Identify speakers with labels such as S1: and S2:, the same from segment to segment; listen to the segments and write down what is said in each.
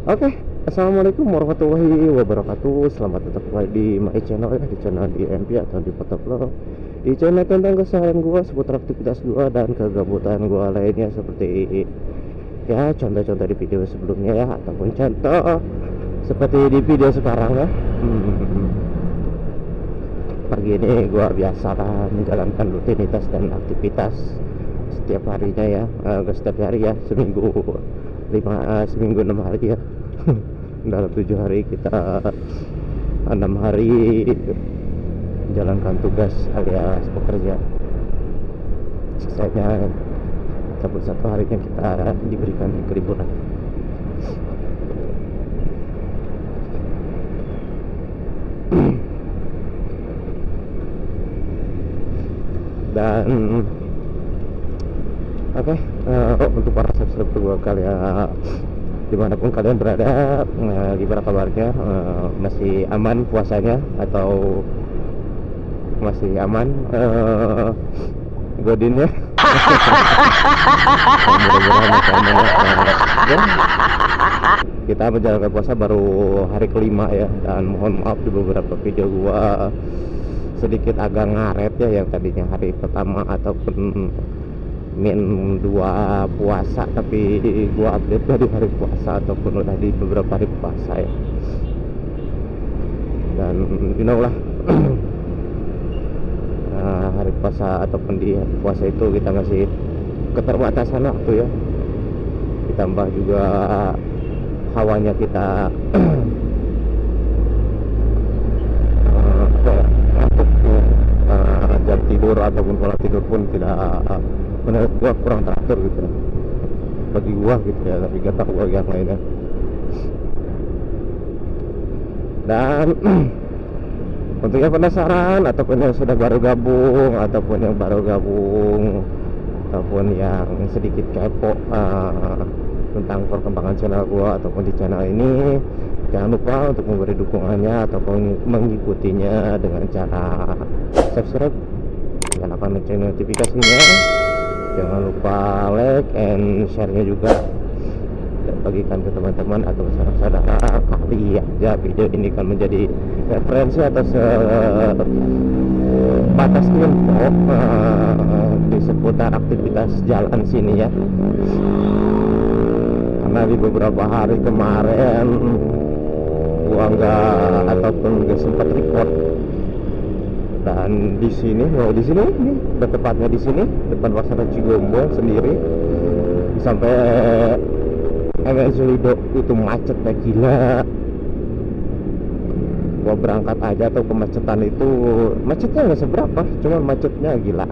S1: Oke, assalamualaikum warahmatullahi wabarakatuh. Selamat datang kembali di my channel ya, di channel DMP atau di Fotovlog. Di channel tentang keseharian gua, seputar aktivitas gua dan kegabutan gua lainnya, seperti ya contoh-contoh di video sebelumnya ya, ataupun contoh seperti di video sekarang ya. Pagi ini gua biasalah menjalankan rutinitas dan aktivitas setiap harinya ya, enggak setiap hari ya, seminggu 6 hari ya. Dalam 7 hari kita 6 hari menjalankan tugas alias bekerja. Sisanya ataupun satu harinya kita diberikan keliburan. Dan oke, untuk para subscriber gua kalian dimanapun kalian berada, gimana kabarnya? Masih aman puasanya atau masih aman godinnya? Mudah-mudahan masih aman ya. Kita menjalankan puasa baru hari kelima ya, dan mohon maaf di beberapa video gua sedikit agak ngaret ya, yang tadinya hari pertama ataupun min 2 puasa, tapi gua update dari hari puasa ataupun udah di beberapa hari puasa ya. Dan you know lah, hari puasa ataupun di hari puasa itu kita masih keterbatasan waktu ya, ditambah juga hawanya kita ngantuk ya. Jam tidur ataupun pola tidur pun tidak, menurut gua kurang teratur gitu bagi gua gitu ya, tapi gak tahu bagi yang lainnya. Dan untuk yang penasaran ataupun yang sudah baru gabung ataupun yang sedikit kepo tentang perkembangan channel gua ataupun di channel ini, jangan lupa untuk memberi dukungannya ataupun mengikutinya dengan cara subscribe, nyalakan lonceng notifikasinya, jangan lupa like and share-nya juga, dan bagikan ke teman-teman atau saudara-saudara kali aja video ini kan menjadi referensi atau batas info di seputar aktivitas jalan sini ya. Karena di beberapa hari kemarin gua nggak ataupun nggak sempat record. Dan di sini ini tepatnya di sini depan pasar Cigombong sendiri, sampai MN Sulido itu macetnya gila. Gua berangkat aja tuh, kemacetan itu macetnya nggak seberapa, cuma macetnya gila,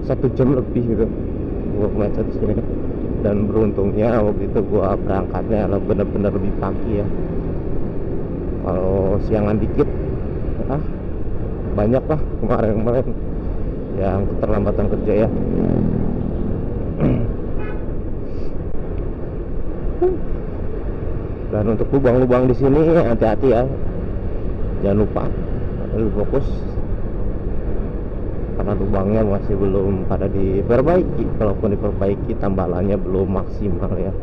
S1: 1 jam lebih gitu gua macet sini. Dan beruntungnya waktu itu gua berangkatnya bener-bener lebih pagi ya. Kalau siangan dikit banyak lah kemarin yang keterlambatan kerja ya. Dan untuk lubang-lubang di sini hati-hati ya, jangan lupa lebih fokus karena lubangnya masih belum pada diperbaiki. Kalaupun diperbaiki, tambalannya belum maksimal ya.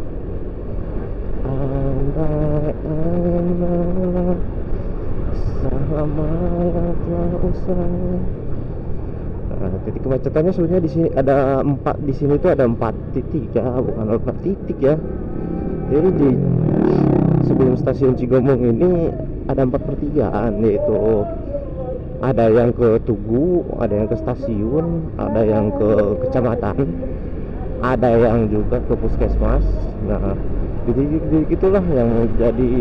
S1: Titik kemacetannya sebenarnya di sini ada 4, di sini tuh ada 4 titik ya, bukan 4 titik ya. Jadi di sebelum stasiun Cigombong ini ada 4 pertigaan, yaitu ada yang ke Tugu, ada yang ke stasiun, ada yang ke kecamatan, ada yang juga ke puskesmas. Nah, jadi gitulah yang jadi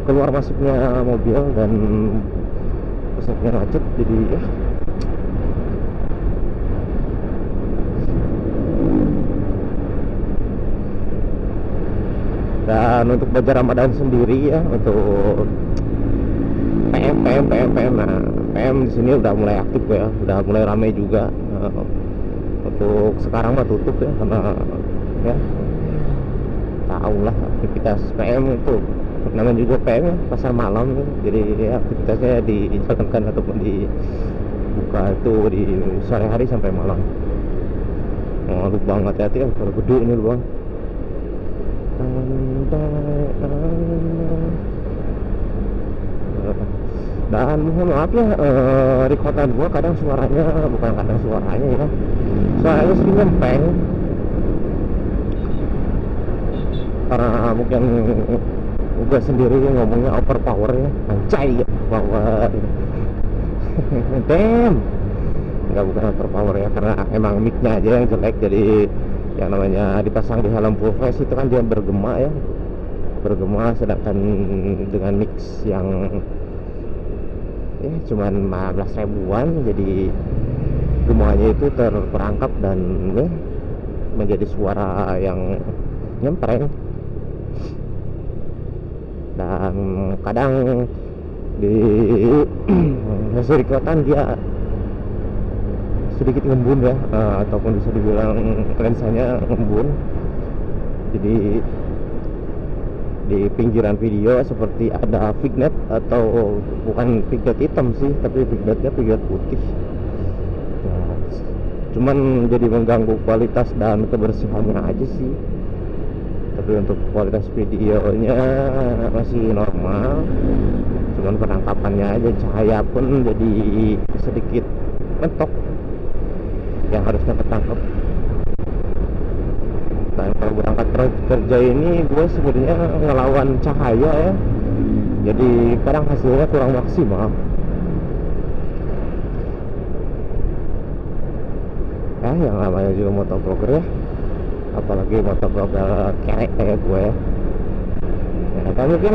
S1: keluar masuknya mobil dan pusatnya macet. Jadi ya, dan untuk belajar Ramadan sendiri ya, untuk PM. Nah, PM di sini udah mulai aktif ya, udah mulai ramai juga. Untuk sekarang mah tutup ya, karena ya tahu lah aktivitas PM itu, namanya juga PM ya, pasar malam ya. Jadi ya, aktivitasnya dijalankan ataupun dibuka itu di sore hari sampai malam. Lubang hati-hati ya, kalau gede ini lubang. Dan mohon maaf ya, recordan gua kadang suaranya, bukan kadang suaranya ya, suaranya sering nyempeng karena mungkin gua sendiri ngomongnya overpower ya, anjay ya, power. Damn, nggak, bukan overpower ya, karena emang mic-nya aja yang jelek. Jadi yang namanya dipasang di helm full face itu kan dia bergema ya, bergema, sedangkan dengan mix yang ya cuman 15 ribuan, jadi gemanya itu terperangkap dan ya, menjadi suara yang nyempreng. Dan kadang di hasil rekotan dia sedikit ngembun ya, ataupun bisa dibilang lensanya ngembun. Jadi di pinggiran video seperti ada vignette, atau bukan vignette hitam sih, tapi vignette-nya vignette putih. Nah, cuman jadi mengganggu kualitas dan kebersihannya aja sih. Tapi untuk kualitas videonya masih normal, cuman penangkapannya aja, cahaya pun jadi sedikit mentok yang harusnya ketangkep. Dan kalau berangkat kerja ini gue sebenarnya ngelawan cahaya ya, jadi kadang hasilnya kurang maksimal ya. Yang namanya juga motovlogger ya, apalagi motovlogger kerek kayak gue ya. Nah, mungkin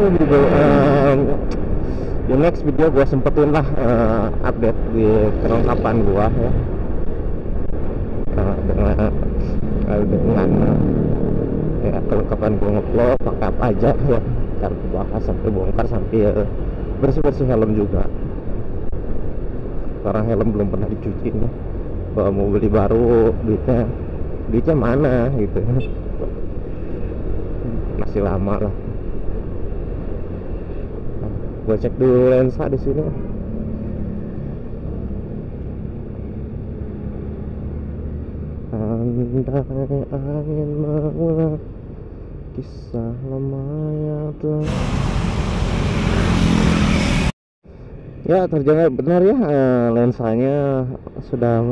S1: di next video gue sempetin lah update di kelengkapan gue ya, dengan ya kelengkapan gue ngevlog pakai apa aja ya, ntar bahas sampai bongkar sampai bersih-bersih helm juga, karena helm belum pernah dicuci nih. Kalau mau beli baru duitnya mana gitu, masih lama lah. Nah, gue cek dulu lensa di sini. Andai angin mengulang kisah lama yang telah. Ya, terjangkau benar ya, lensanya sudah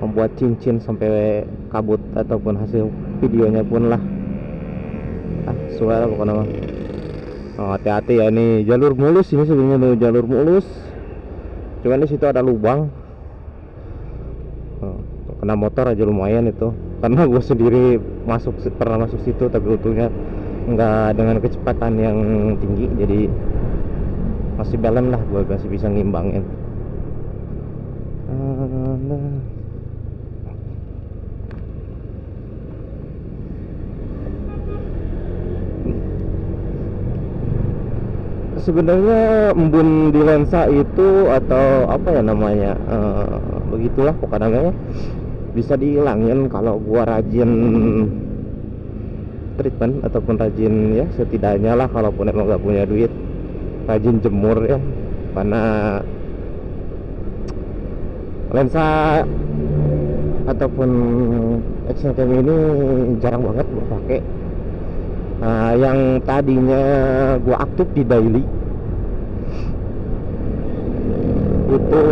S1: membuat cincin sampai kabut, ataupun hasil videonya pun lah suara pokoknya mah. Hati-hati ya, nih jalur mulus ini sebenarnya tuh, jalur mulus, cuman di situ ada lubang. Kena motor aja lumayan itu, karena gue sendiri pernah masuk situ, tapi untungnya nggak dengan kecepatan yang tinggi, jadi masih balance lah, gue masih bisa ngimbangin. Sebenarnya embun di lensa itu, atau apa ya namanya, begitulah pokoknya, bisa dihilangin kalau gua rajin treatment, ataupun rajin ya, setidaknya lah, kalaupun emang nggak punya duit, rajin jemur ya. Karena lensa ataupun action cam ini jarang banget gua pakai. Yang tadinya gua aktif di daily itu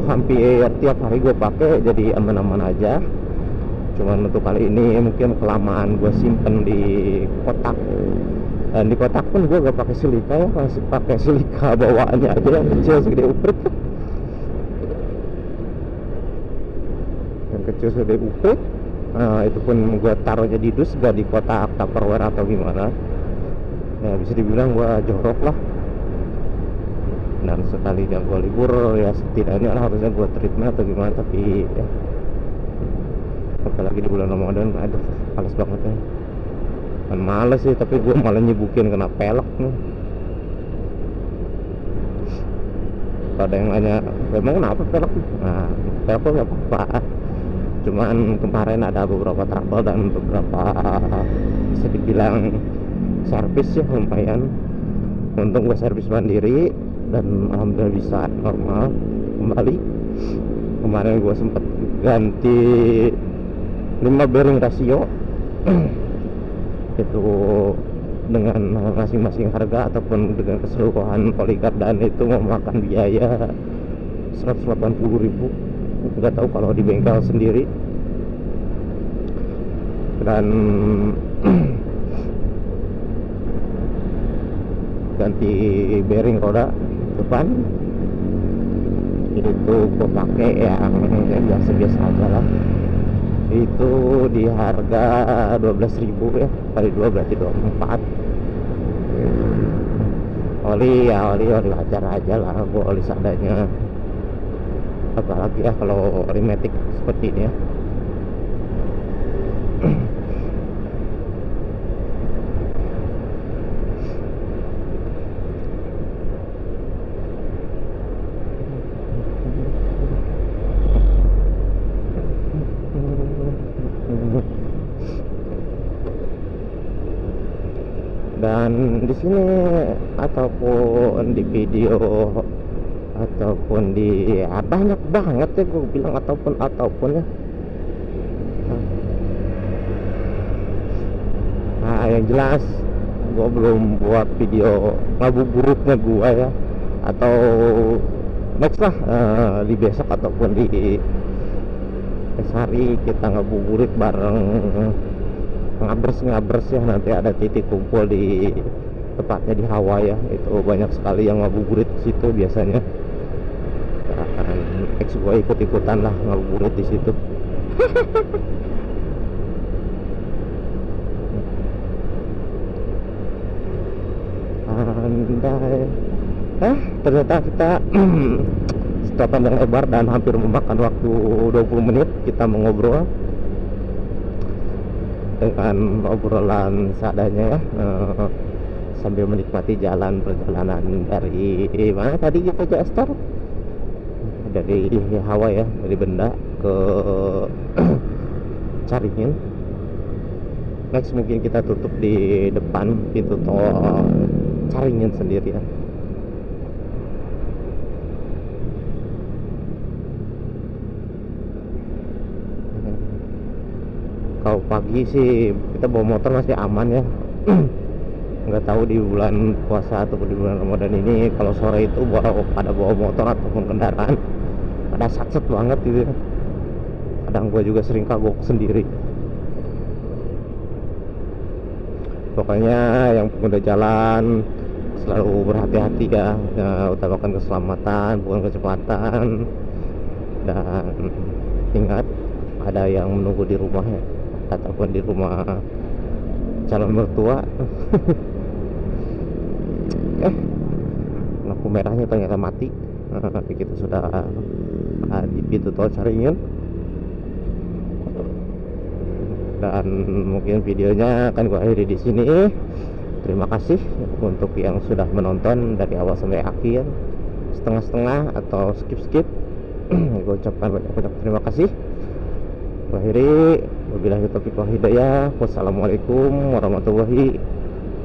S1: hampir tiap hari gue pakai, jadi aman-aman aja. Cuman untuk kali ini mungkin kelamaan gue simpen di kotak, dan di kotak pun gue gak pakai silika ya, masih pakai silika bawaannya aja yang kecil segede uprit, yang kecil segede uprit. Itu pun gue taruhnya di dus, gak di kotak tupperware atau gimana ya, bisa dibilang gue jorok lah. Dan sekali yang gue libur ya, setidaknya lah harusnya gue treatment atau gimana, tapi ya, apalagi di bulan Ramadan, aduh males banget ya. Kan males sih, tapi gue malah nyibukin kena pelek nih. Ada yang nanya, emang kenapa pelek? Nah, pelek kok gak apa-apa, cuman kemarin ada beberapa trouble dan beberapa bisa dibilang servis ya, lumayan. Untung gue servis mandiri dan alhamdulillah bisa normal kembali. Kemarin gue sempet ganti 5 bearing rasio itu dengan masing-masing harga ataupun dengan keseluruhan polycard, dan itu memakan biaya 180.000. Nggak tahu kalau di bengkel sendiri. Dan ganti bearing roda depan itu gue pakai yang biasa-biasa aja lah. Itu di harga 12.000 ya, kali 2 berarti 24. Oli wajar aja lah, gue oli seadanya, apalagi ya kalau oli matic seperti ini ya. Dan di sini ataupun di video ataupun di banyak banget ya gue bilang ataupun ya. Nah, yang jelas gue belum buat video ngabuburitnya gue ya, atau next lah, di besok ataupun di hari kita ngabuburit bareng, ngabers ya. Nanti ada titik kumpul di tepatnya di Hawaii ya, itu banyak sekali yang ngabuburit situ biasanya. Dan ex gue ikut-ikutan lah ngabuburit di situ. Andai ternyata kita setelah panjang lebar dan hampir memakan waktu 20 menit kita mengobrol dengan obrolan seadanya ya, sambil menikmati perjalanan dari mana tadi kita Jester, dari Hawaii ya, dari Benda ke Caringin. Next mungkin kita tutup di depan pintu tol Caringin sendiri ya. Kalau pagi sih kita bawa motor masih aman ya. Nggak tahu di bulan puasa ataupun di bulan Ramadan ini kalau sore itu pada bawa motor ataupun kendaraan pada satset banget gitu ya. Kadang gue juga sering kagok sendiri. Pokoknya yang pengguna jalan selalu berhati-hati ya, utamakan keselamatan bukan kecepatan. Dan ingat, ada yang menunggu di rumah ya, ataupun di rumah calon mertua. Lampu merahnya ternyata mati. Kita sudah di pintu tol Caringin. Dan mungkin videonya akan gue akhiri di sini. Terima kasih untuk yang sudah menonton dari awal sampai akhir, setengah-setengah atau skip. Gue ucapkan banyak-banyak terima kasih. Akhiri, wabillahi taufiq wal hidayah. Wassalamualaikum warahmatullahi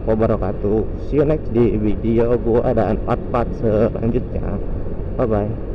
S1: wabarakatuh. See you next di video gua dan part-part selanjutnya. Bye bye.